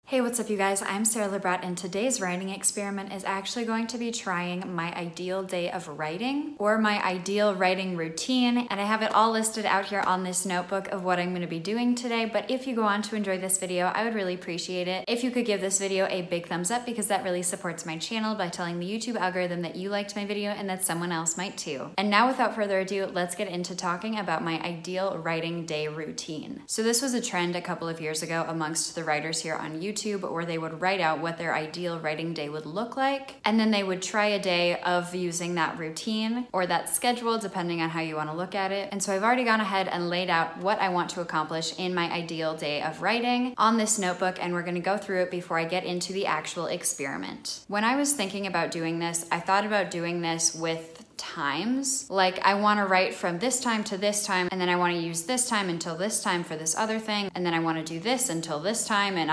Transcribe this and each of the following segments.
Hey, what's up you guys? I'm Sara Lubratt, and today's writing experiment is actually going to be trying my ideal day of writing or my ideal writing routine, and I have it all listed out here on this notebook of what I'm going to be doing today. But if you go on to enjoy this video, I would really appreciate it if you could give this video a big thumbs up, because that really supports my channel by telling the YouTube algorithm that you liked my video and that someone else might too. And now without further ado, let's get into talking about my ideal writing day routine. So this was a trend a couple of years ago amongst the writers here on YouTube, where they would write out what their ideal writing day would look like, and then they would try a day of using that routine or that schedule, depending on how you want to look at it. And so I've already gone ahead and laid out what I want to accomplish in my ideal day of writing on this notebook, and we're going to go through it before I get into the actual experiment. When I was thinking about doing this, I thought about doing this with times. Like, I want to write from this time to this time, and then I want to use this time until this time for this other thing, and then I want to do this until this time, and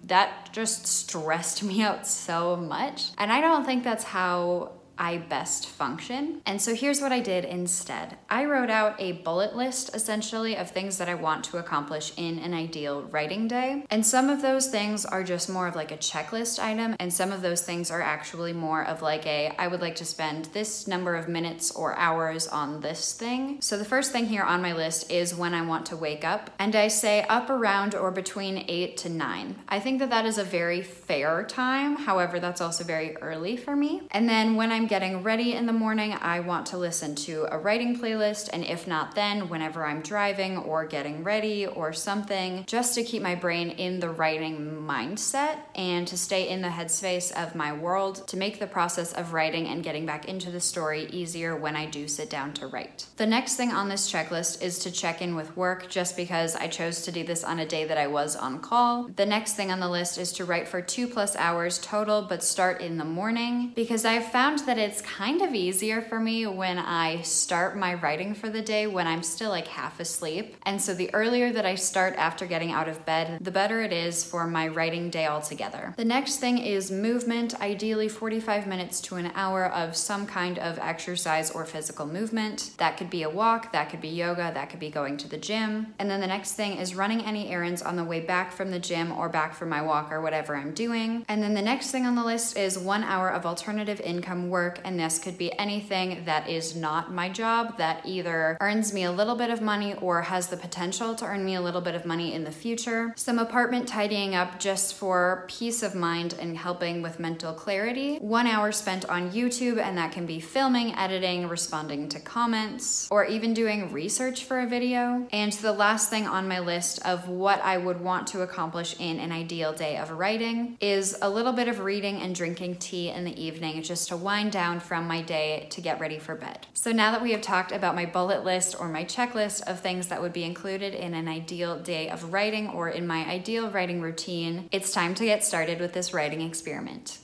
that just stressed me out so much. And I don't think that's how I best function. And so here's what I did instead. I wrote out a bullet list, essentially, of things that I want to accomplish in an ideal writing day. And some of those things are just more of like a checklist item, and some of those things are actually more of like I would like to spend this number of minutes or hours on this thing. So the first thing here on my list is when I want to wake up, and I say up around or between 8 to 9. I think that that is a very fair time. However, that's also very early for me. And then when I'm getting ready in the morning, I want to listen to a writing playlist, and if not then, whenever I'm driving or getting ready or something, just to keep my brain in the writing mindset and to stay in the headspace of my world, to make the process of writing and getting back into the story easier when I do sit down to write. The next thing on this checklist is to check in with work, just because I chose to do this on a day that I was on call. The next thing on the list is to write for 2+ hours total, but start in the morning, because I've found that it's kind of easier for me when I start my writing for the day when I'm still like half asleep. And so the earlier that I start after getting out of bed, the better it is for my writing day altogether. The next thing is movement, ideally 45 minutes to an hour of some kind of exercise or physical movement. That could be a walk, that could be yoga, that could be going to the gym. And then the next thing is running any errands on the way back from the gym or back from my walk or whatever I'm doing. And then the next thing on the list is 1 hour of alternative income work, and this could be anything that is not my job, that either earns me a little bit of money or has the potential to earn me a little bit of money in the future. Some apartment tidying up just for peace of mind and helping with mental clarity. 1 hour spent on YouTube, and that can be filming, editing, responding to comments, or even doing research for a video. And the last thing on my list of what I would want to accomplish in an ideal day of writing is a little bit of reading and drinking tea in the evening, just to wind down from my day to get ready for bed. So now that we have talked about my bullet list or my checklist of things that would be included in an ideal day of writing or in my ideal writing routine, it's time to get started with this writing experiment.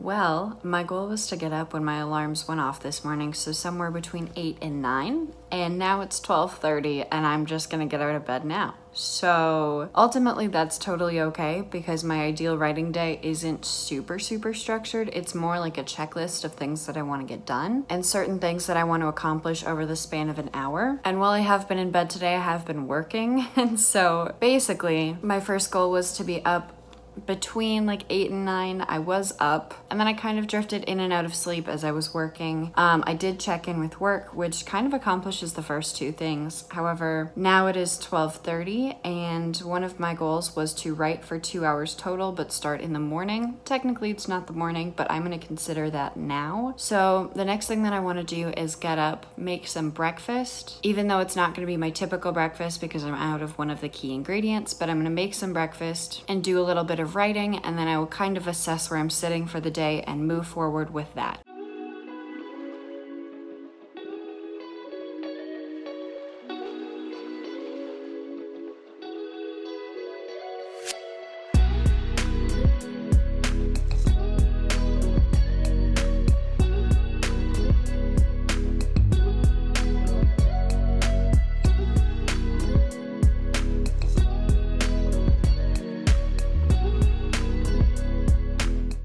Well, my goal was to get up when my alarms went off this morning, so somewhere between 8 and 9, and now it's 12:30 and I'm just gonna get out of bed now. So ultimately that's totally okay, because my ideal writing day isn't super structured. It's more like a checklist of things that I want to get done and certain things that I want to accomplish over the span of an hour. And while I have been in bed today, I have been working, and so basically my first goal was to be up between like 8 and 9. I was up, and then I kind of drifted in and out of sleep as I was working. I did check in with work, which kind of accomplishes the first two things. However, now it is 12:30, and one of my goals was to write for 2 hours total, but start in the morning. Technically, it's not the morning, but I'm going to consider that now. So the next thing that I want to do is get up, make some breakfast, even though it's not going to be my typical breakfast because I'm out of one of the key ingredients, but I'm going to make some breakfast and do a little bit of writing, and then I will kind of assess where I'm sitting for the day and move forward with that.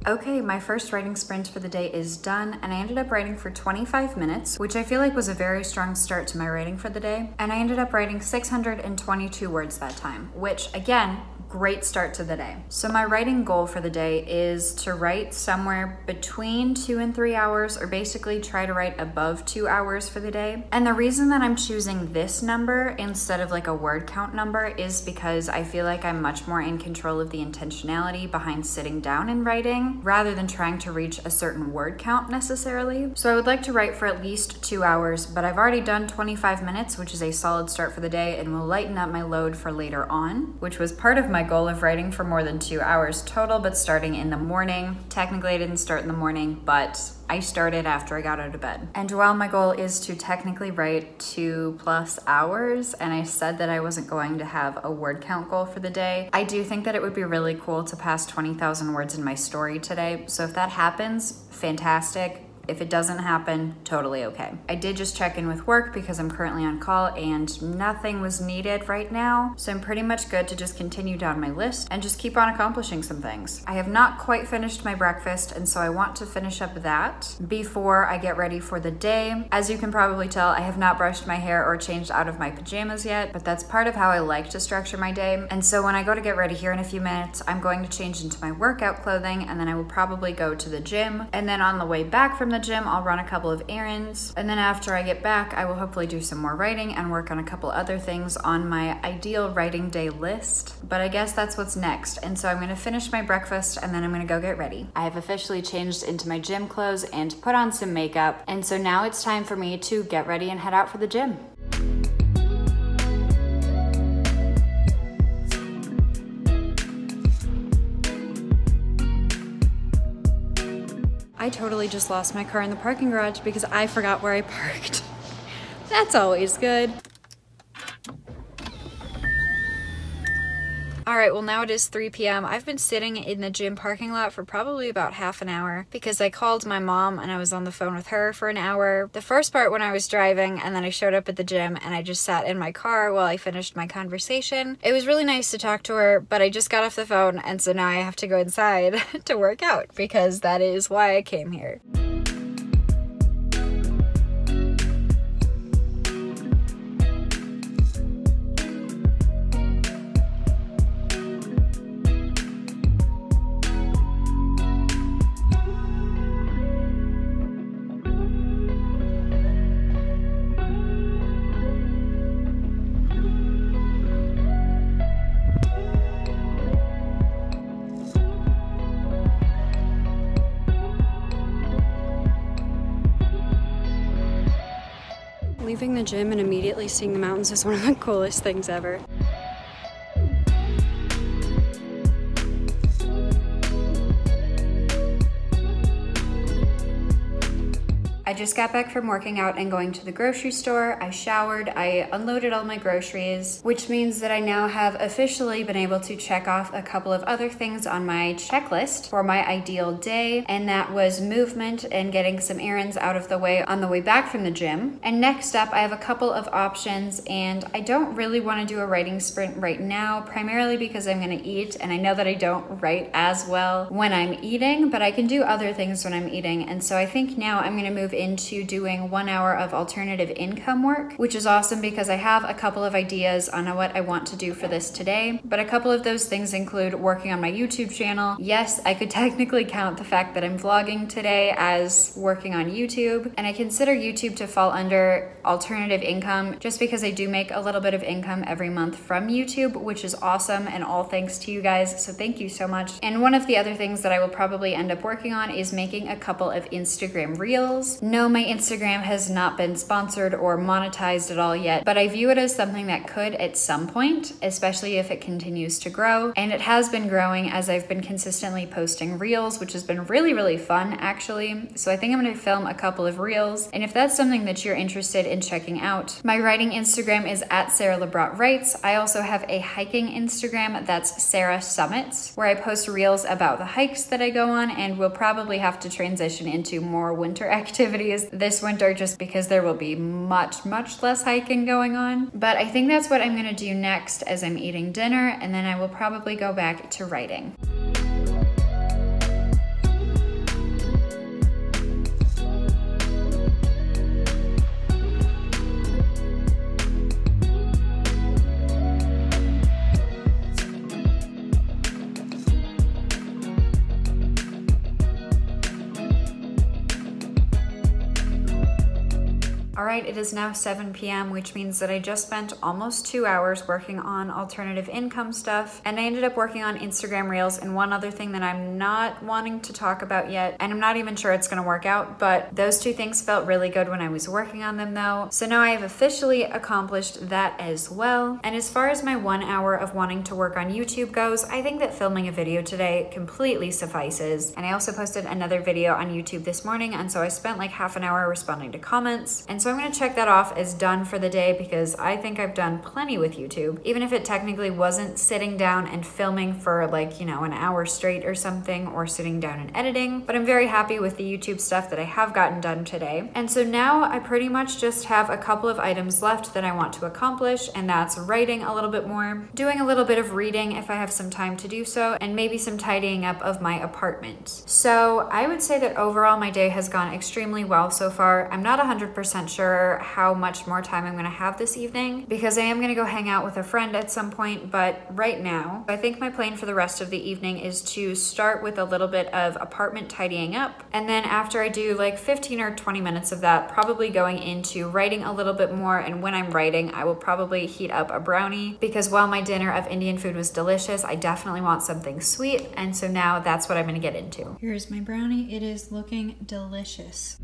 Okay, my first writing sprint for the day is done, and I ended up writing for 25 minutes, which I feel like was a very strong start to my writing for the day. And I ended up writing 622 words that time, which again, great start to the day. So my writing goal for the day is to write somewhere between 2 and 3 hours, or basically try to write above 2 hours for the day. And the reason that I'm choosing this number instead of like a word count number is because I feel like I'm much more in control of the intentionality behind sitting down and writing rather than trying to reach a certain word count necessarily. So I would like to write for at least 2 hours, but I've already done 25 minutes, which is a solid start for the day and will lighten up my load for later on, which was part of my goal of writing for more than 2 hours total, but starting in the morning. Technically, I didn't start in the morning, but I started after I got out of bed. And while my goal is to technically write 2+ hours, and I said that I wasn't going to have a word count goal for the day, I do think that it would be really cool to pass 20,000 words in my story today. So if that happens, fantastic. If it doesn't happen, totally okay. I did just check in with work because I'm currently on call and nothing was needed right now. So I'm pretty much good to just continue down my list and just keep on accomplishing some things. I have not quite finished my breakfast, and so I want to finish up that before I get ready for the day. As you can probably tell, I have not brushed my hair or changed out of my pajamas yet, but that's part of how I like to structure my day. And so when I go to get ready here in a few minutes, I'm going to change into my workout clothing, and then I will probably go to the gym. And then on the way back from the gym, I'll run a couple of errands, and then after I get back, I will hopefully do some more writing and work on a couple other things on my ideal writing day list. But I guess that's what's next, and so I'm gonna finish my breakfast and then I'm gonna go get ready. I have officially changed into my gym clothes and put on some makeup, and so now it's time for me to get ready and head out for the gym. I totally just lost my car in the parking garage because I forgot where I parked. That's always good. All right, well now it is 3 p.m. I've been sitting in the gym parking lot for probably about half an hour because I called my mom and I was on the phone with her for an hour. The first part when I was driving, and then I showed up at the gym and I just sat in my car while I finished my conversation. It was really nice to talk to her, but I just got off the phone, and so now I have to go inside to work out because that is why I came here. Leaving the gym and immediately seeing the mountains is one of the coolest things ever. I just got back from working out and going to the grocery store. I showered, I unloaded all my groceries, which means that I now have officially been able to check off a couple of other things on my checklist for my ideal day, and that was movement and getting some errands out of the way on the way back from the gym. And next up, I have a couple of options, and I don't really want to do a writing sprint right now, primarily because I'm going to eat, and I know that I don't write as well when I'm eating, but I can do other things when I'm eating. And so I think now I'm going to move into doing 1 hour of alternative income work, which is awesome because I have a couple of ideas on what I want to do for this today. But a couple of those things include working on my YouTube channel. Yes, I could technically count the fact that I'm vlogging today as working on YouTube, and I consider YouTube to fall under alternative income just because I do make a little bit of income every month from YouTube, which is awesome, and all thanks to you guys, so thank you so much. And one of the other things that I will probably end up working on is making a couple of Instagram reels. No, my Instagram has not been sponsored or monetized at all yet, but I view it as something that could at some point, especially if it continues to grow. And it has been growing as I've been consistently posting reels, which has been really, really fun actually. So I think I'm going to film a couple of reels. And if that's something that you're interested in checking out, my writing Instagram is at Sara Lubratt Writes. I also have a hiking Instagram that's Sara Summits, where I post reels about the hikes that I go on, and we'll probably have to transition into more winter activities this winter just because there will be much less hiking going on. But I think that's what I'm going to do next as I'm eating dinner, and then I will probably go back to writing. right, it is now 7 p.m., which means that I just spent almost 2 hours working on alternative income stuff, and I ended up working on Instagram Reels and one other thing that I'm not wanting to talk about yet, and I'm not even sure it's gonna work out, but those two things felt really good when I was working on them though. So now I have officially accomplished that as well. And as far as my 1 hour of wanting to work on YouTube goes, I think that filming a video today completely suffices. And I also posted another video on YouTube this morning, and so I spent like half an hour responding to comments. And so I'm gonna check that off as done for the day because I think I've done plenty with YouTube, even if it technically wasn't sitting down and filming for like, you know, an hour straight or something, or sitting down and editing. But I'm very happy with the YouTube stuff that I have gotten done today. And so now I pretty much just have a couple of items left that I want to accomplish, and that's writing a little bit more, doing a little bit of reading if I have some time to do so, and maybe some tidying up of my apartment. So I would say that overall my day has gone extremely well so far. I'm not 100% sure how much more time I'm gonna have this evening because I am gonna go hang out with a friend at some point, but right now, I think my plan for the rest of the evening is to start with a little bit of apartment tidying up, and then after I do like 15 or 20 minutes of that, probably going into writing a little bit more. And when I'm writing, I will probably heat up a brownie because while my dinner of Indian food was delicious, I definitely want something sweet, and so now that's what I'm gonna get into. Here's my brownie. It is looking delicious.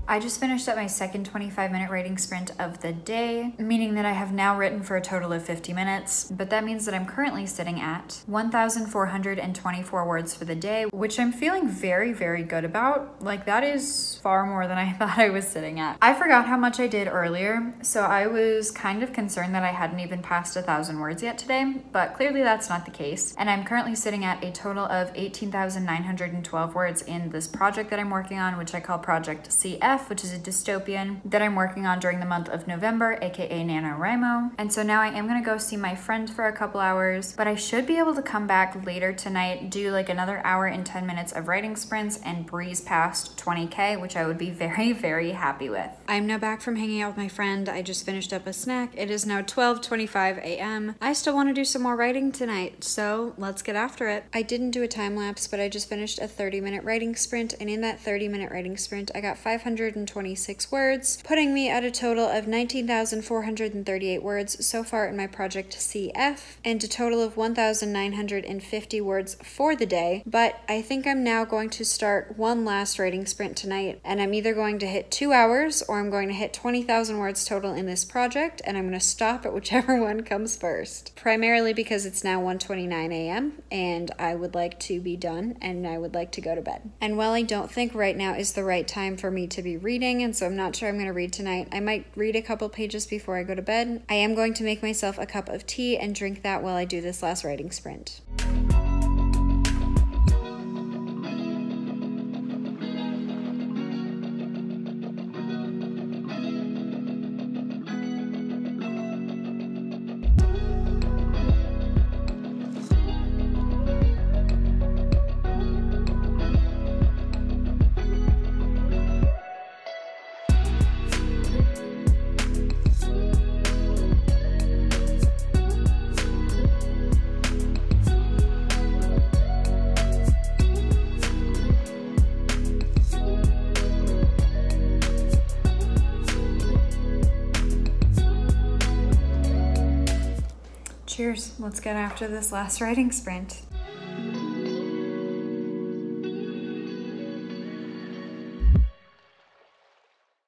I just finished up my second 25-minute writing sprint of the day, meaning that I have now written for a total of 50 minutes, but that means that I'm currently sitting at 1,424 words for the day, which I'm feeling very, very good about. Like, that is far more than I thought I was sitting at. I forgot how much I did earlier, so I was kind of concerned that I hadn't even passed 1,000 words yet today, but clearly that's not the case. And I'm currently sitting at a total of 18,912 words in this project that I'm working on, which I call Project CF, which is a dystopian that I'm working on during the month of November, aka NaNoWriMo. And so now I am gonna go see my friend for a couple hours, but I should be able to come back later tonight, do like another hour and 10 minutes of writing sprints, and breeze past 20K, which I would be very, very happy with. I'm now back from hanging out with my friend. I just finished up a snack. It is now 12:25 a.m. I still want to do some more writing tonight, so let's get after it. I didn't do a time lapse, but I just finished a 30-minute writing sprint, and in that 30-minute writing sprint, I got 526 words, putting me at a total of 19,438 words so far in my Project CF, and a total of 1,950 words for the day. But I think I'm now going to start one last writing sprint tonight, and I'm either going to hit 2 hours or I'm going to hit 20,000 words total in this project, and I'm going to stop at whichever one comes first. Primarily because it's now 1:29 a.m. and I would like to be done and I would like to go to bed. And while I don't think right now is the right time for me to be reading, and so I'm not sure I'm going to read tonight, I might read a couple pages before I go to bed. I am going to make myself a cup of tea and drink that while I do this last writing sprint. Cheers, let's get after this last writing sprint.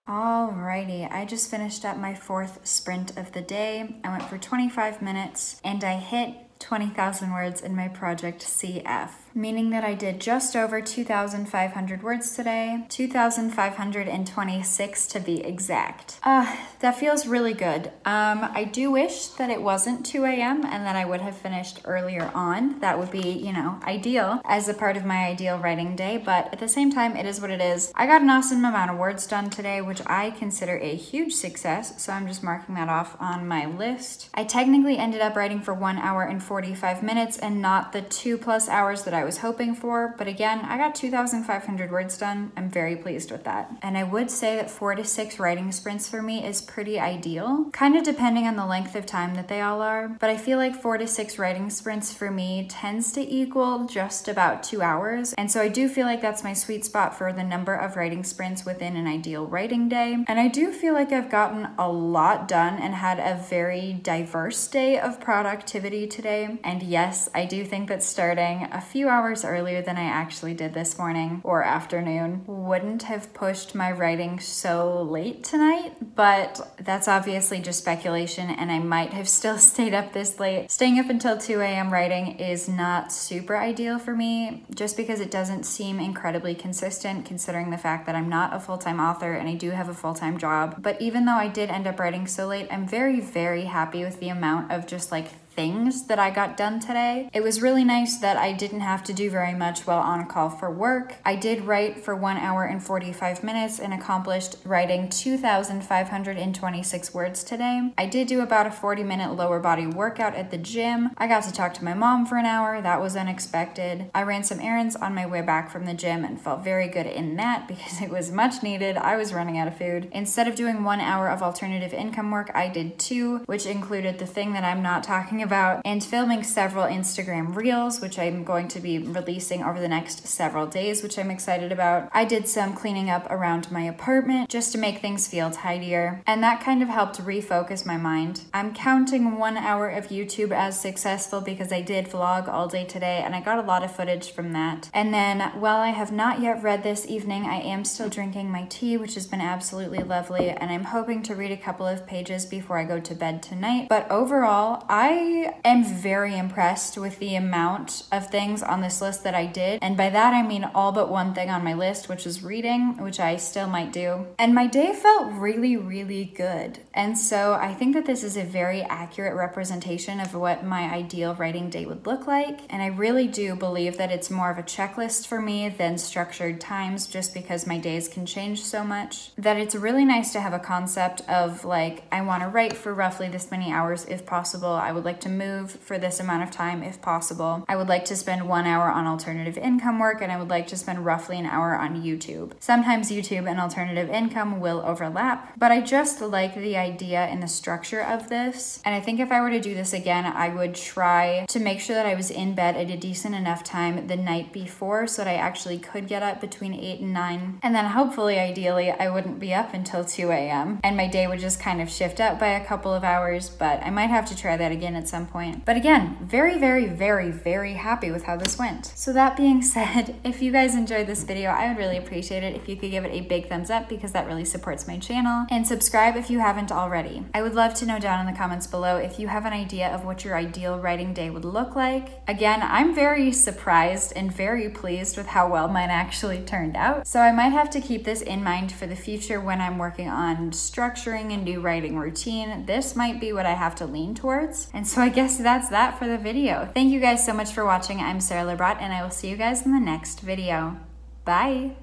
Alrighty, I just finished up my fourth sprint of the day. I went for 25 minutes and I hit 20,000 words in my Project CF, meaning that I did just over 2,500 words today, 2,526 to be exact. That feels really good. I do wish that it wasn't 2 a.m. and that I would have finished earlier on. That would be, you know, ideal as a part of my ideal writing day, but at the same time, it is what it is. I got an awesome amount of words done today, which I consider a huge success, so I'm just marking that off on my list. I technically ended up writing for 1 hour and 45 minutes and not the 2+ hours that I I was hoping for, but again, I got 2,500 words done. I'm very pleased with that. And I would say that 4 to 6 writing sprints for me is pretty ideal, kind of depending on the length of time that they all are, but I feel like 4 to 6 writing sprints for me tends to equal just about 2 hours. And so I do feel like that's my sweet spot for the number of writing sprints within an ideal writing day. And I do feel like I've gotten a lot done and had a very diverse day of productivity today. And yes, I do think that starting a few hours earlier than I actually did this morning or afternoon wouldn't have pushed my writing so late tonight, but that's obviously just speculation, and I might have still stayed up this late. Staying up until 2 a.m. writing is not super ideal for me, just because it doesn't seem incredibly consistent considering the fact that I'm not a full-time author and I do have a full-time job. But even though I did end up writing so late, I'm very, very happy with the amount of just like things that I got done today. It was really nice that I didn't have to do very much while on call for work. I did write for 1 hour and 45 minutes and accomplished writing 2,526 words today. I did do about a 40-minute lower body workout at the gym. I got to talk to my mom for an hour. That was unexpected. I ran some errands on my way back from the gym and felt very good in that because it was much needed. I was running out of food. Instead of doing 1 hour of alternative income work, I did 2, which included the thing that I'm not talking about, and filming several Instagram reels, which I'm going to be releasing over the next several days, which I'm excited about. I did some cleaning up around my apartment just to make things feel tidier, and that kind of helped refocus my mind. I'm counting 1 hour of YouTube as successful because I did vlog all day today and I got a lot of footage from that. And then while I have not yet read this evening, I am still drinking my tea, which has been absolutely lovely, and I'm hoping to read a couple of pages before I go to bed tonight. But overall, I am very impressed with the amount of things on this list that I did. And by that, I mean all but one thing on my list, which is reading, which I still might do. And my day felt really, really good. And so I think that this is a very accurate representation of what my ideal writing day would look like. And I really do believe that it's more of a checklist for me than structured times, just because my days can change so much. That it's really nice to have a concept of like, I want to write for roughly this many hours if possible. I would like to move for this amount of time if possible. I would like to spend 1 hour on alternative income work, and I would like to spend roughly an hour on YouTube. Sometimes YouTube and alternative income will overlap, but I just like the idea and the structure of this. And I think if I were to do this again, I would try to make sure that I was in bed at a decent enough time the night before so that I actually could get up between 8 and 9. And then hopefully, ideally, I wouldn't be up until 2 a.m. and my day would just kind of shift up by a couple of hours, but I might have to try that again at some point. But again, very, very, very, very happy with how this went. So that being said, if you guys enjoyed this video, I would really appreciate it if you could give it a big thumbs up because that really supports my channel, and subscribe if you haven't already. I would love to know down in the comments below if you have an idea of what your ideal writing day would look like. Again, I'm very surprised and very pleased with how well mine actually turned out. So I might have to keep this in mind for the future when I'm working on structuring a new writing routine. This might be what I have to lean towards. And so I guess that's that for the video. Thank you guys so much for watching. I'm Sara Lubratt, and I will see you guys in the next video. Bye!